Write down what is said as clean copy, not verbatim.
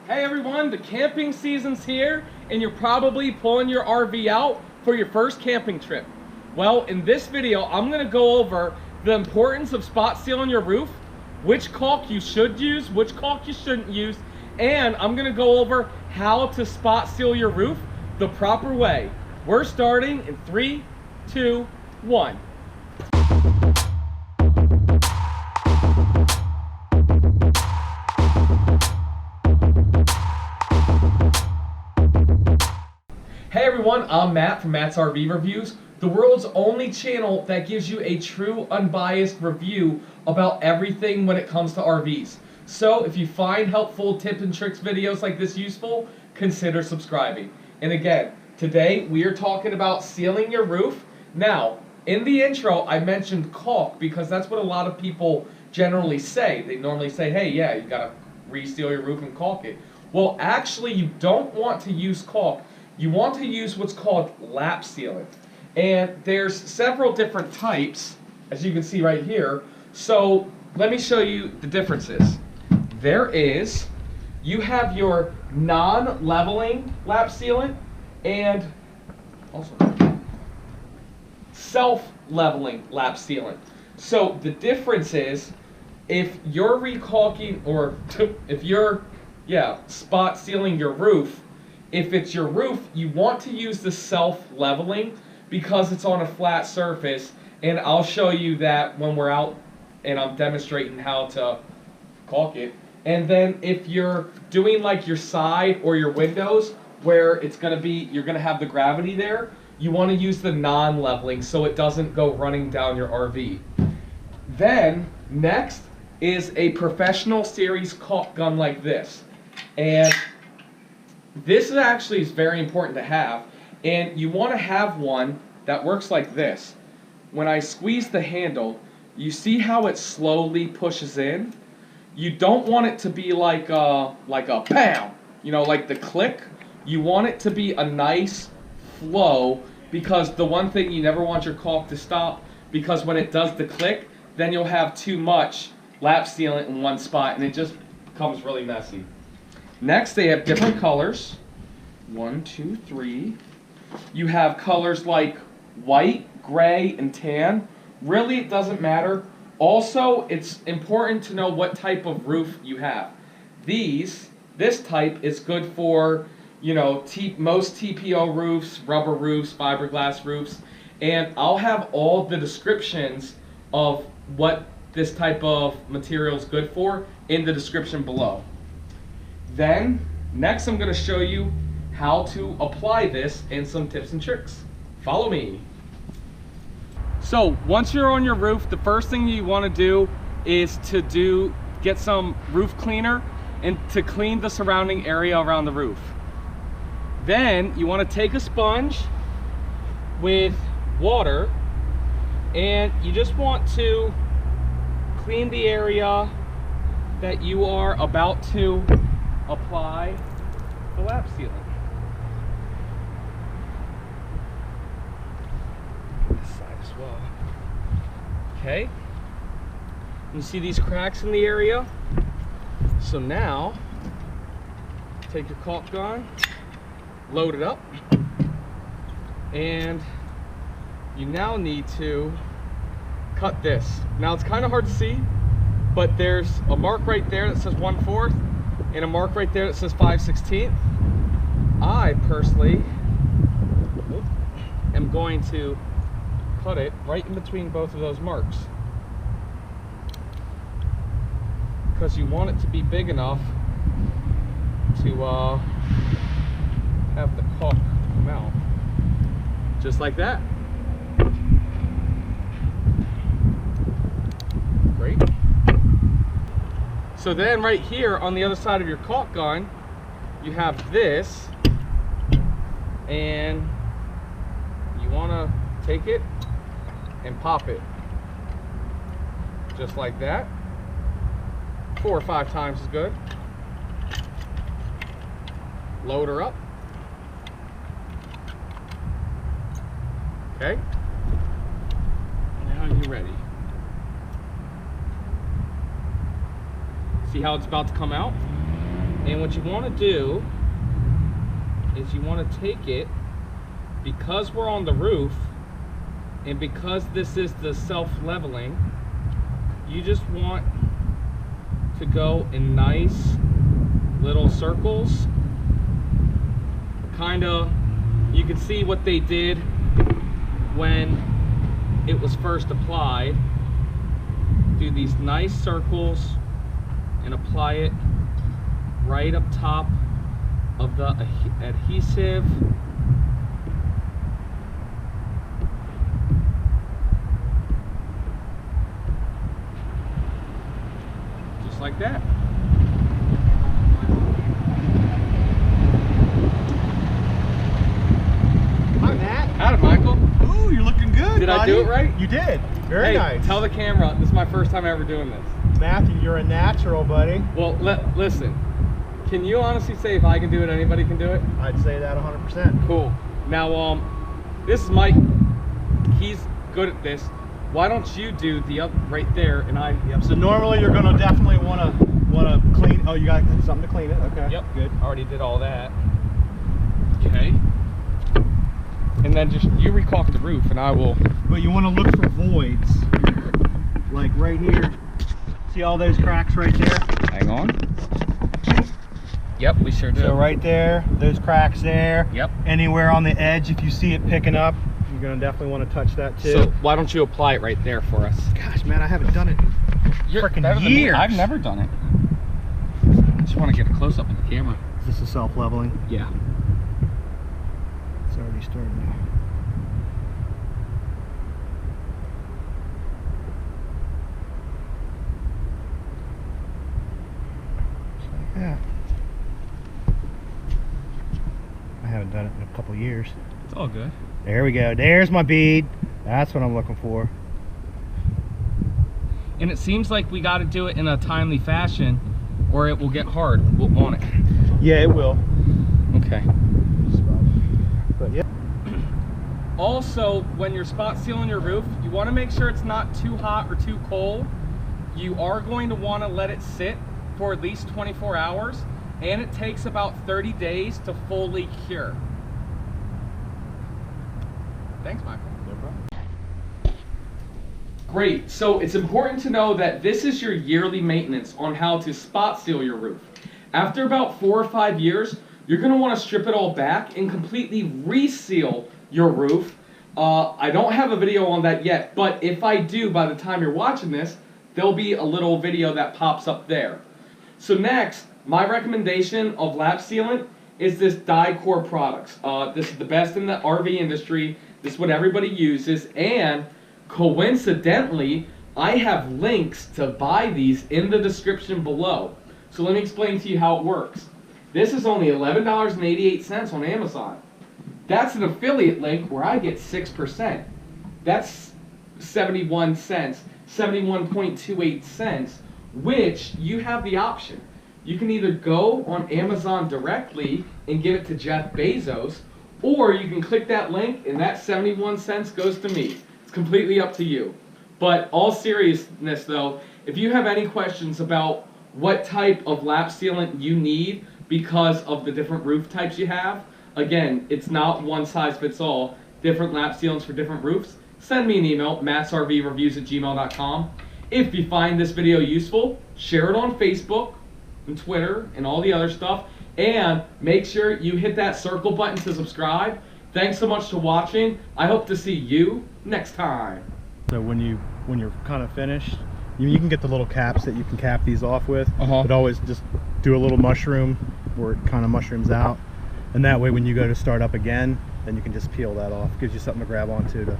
Hey everyone, the camping season's here and you're probably pulling your RV out for your first camping trip. Well, in this video, I'm gonna go over the importance of spot sealing your roof, which caulk you should use, which caulk you shouldn't use, and I'm gonna go over how to spot seal your roof the proper way. We're starting in 3, 2, 1. Hey everyone, I'm Matt from MattsRVReviews, the world's only channel that gives you a true unbiased review about everything when it comes to RVs. So if you find helpful tip and tricks videos like this useful, consider subscribing. And again, today we are talking about sealing your roof. Now, in the intro I mentioned caulk because that's what a lot of people generally say. They normally say, hey, yeah, you gotta reseal your roof and caulk it. Well, actually you don't want to use caulk. You want to use what's called lap sealant. And there's several different types, as you can see right here. So let me show you the differences. You have your non-leveling lap sealant and also self-leveling lap sealant. So the difference is if you're recalking or if you're spot sealing your roof, if it's your roof, you want to use the self-leveling because it's on a flat surface, and I'll show you that when we're out and I'm demonstrating how to caulk it. And then if you're doing like your side or your windows where it's going to be, you're going to have the gravity there, you want to use the non-leveling so it doesn't go running down your RV. Then next is a professional series caulk gun like this. And this is very important to have, and you want to have one that works like this. When I squeeze the handle, you see how it slowly pushes in? You don't want it to be like a pound, you know, like the click. You want it to be a nice flow, because the one thing you never want your caulk to stop, because when it does the click, then you'll have too much lap sealant in one spot and it just becomes really messy. Next, they have different colors. 1, 2, 3. You have colors like white, gray, and tan. Really, it doesn't matter. Also, it's important to know what type of roof you have. This type is good for, you know, most TPO roofs, rubber roofs, fiberglass roofs. And I'll have all the descriptions of what this type of material is good for in the description below. Then, next I'm going to show you how to apply this and some tips and tricks. Follow me. So, once you're on your roof, the first thing you want to do is to get some roof cleaner and to clean the surrounding area around the roof. Then, you want to take a sponge with water and you just want to clean the area that you are about to apply the lap sealant. This side as well. Okay. You see these cracks in the area? So now, take your caulk gun, load it up, and you now need to cut this. Now it's kind of hard to see, but there's a mark right there that says 1/4. and a mark right there that says 5/16. I personally am going to cut it right in between both of those marks, because you want it to be big enough to have the caulk come out just like that. Great. So then right here on the other side of your caulk gun, you have this, and you want to take it and pop it just like that. 4 or 5 times is good. Load her up. Okay. Now you're ready. See how it's about to come out? And what you want to do is you want to take it, because we're on the roof and because this is the self-leveling, you just want to go in nice little circles. Kind of, you can see what they did when it was first applied. Do these nice circles and apply it right up top of the adhesive. Just like that. Hi, Matt. Howdy, Michael. Ooh, you're looking good, Did buddy. I do it right? You did. Very nice. Tell the camera, this is my first time ever doing this. Matthew, you're a natural, buddy. Well, listen. Can you honestly say if I can do it, anybody can do it? I'd say that 100%. Cool. Now, this is Mike. He's good at this. Why don't you do the up right there, and I? Yep. So normally you're gonna definitely wanna clean. Oh, you got something to clean it. Okay. Yep. Good. Already did all that. Okay. And then just you recaulk the roof, and I will. But you want to look for voids, like right here. See all those cracks right there? Hang on. Yep, we sure do. So right there, those cracks there. Yep. Anywhere on the edge, if you see it picking up, you're gonna definitely want to touch that too. So why don't you apply it right there for us? Gosh, man, I haven't done it in freaking years. I've never done it. I just want to get a close up of the camera. Is this a self-leveling? Yeah. It's already starting now. Just like that. I haven't done it in a couple years. It's all good. There we go. There's my bead. That's what I'm looking for. And it seems like we got to do it in a timely fashion or it will get hard, won't it? Yeah, it will. Okay. But yeah. Also, when you're spot sealing your roof, you want to make sure it's not too hot or too cold. You are going to want to let it sit for at least 24 hours, and it takes about 30 days to fully cure. Thanks, Michael. No problem. Great. So it's important to know that this is your yearly maintenance on how to spot seal your roof. After about 4 or 5 years, you're going to want to strip it all back and completely reseal your roof. I don't have a video on that yet, but if I do by the time you're watching this, there'll be a little video that pops up there. So next, my recommendation of lap sealant is this Dicor products. This is the best in the RV industry. This is what everybody uses, and coincidentally, I have links to buy these in the description below. So let me explain to you how it works. This is only $11.88 on Amazon. That's an affiliate link where I get 6%. That's 71 cents, 71.28 cents, which you have the option. You can either go on Amazon directly and give it to Jeff Bezos, or you can click that link and that 71 cents goes to me. It's completely up to you. But all seriousness though, if you have any questions about what type of lap sealant you need because of the different roof types you have, again, it's not one size fits all. Different lap sealants for different roofs. Send me an email, MattsRVReviews@gmail.com. If you find this video useful, share it on Facebook and Twitter and all the other stuff. And make sure you hit that circle button to subscribe. Thanks so much for watching. I hope to see you next time. So when you're kind of finished, you can get the little caps that you can cap these off with, but always just do a little mushroom where it kind of mushrooms out. And that way when you go to start up again, then you can just peel that off. Gives you something to grab onto to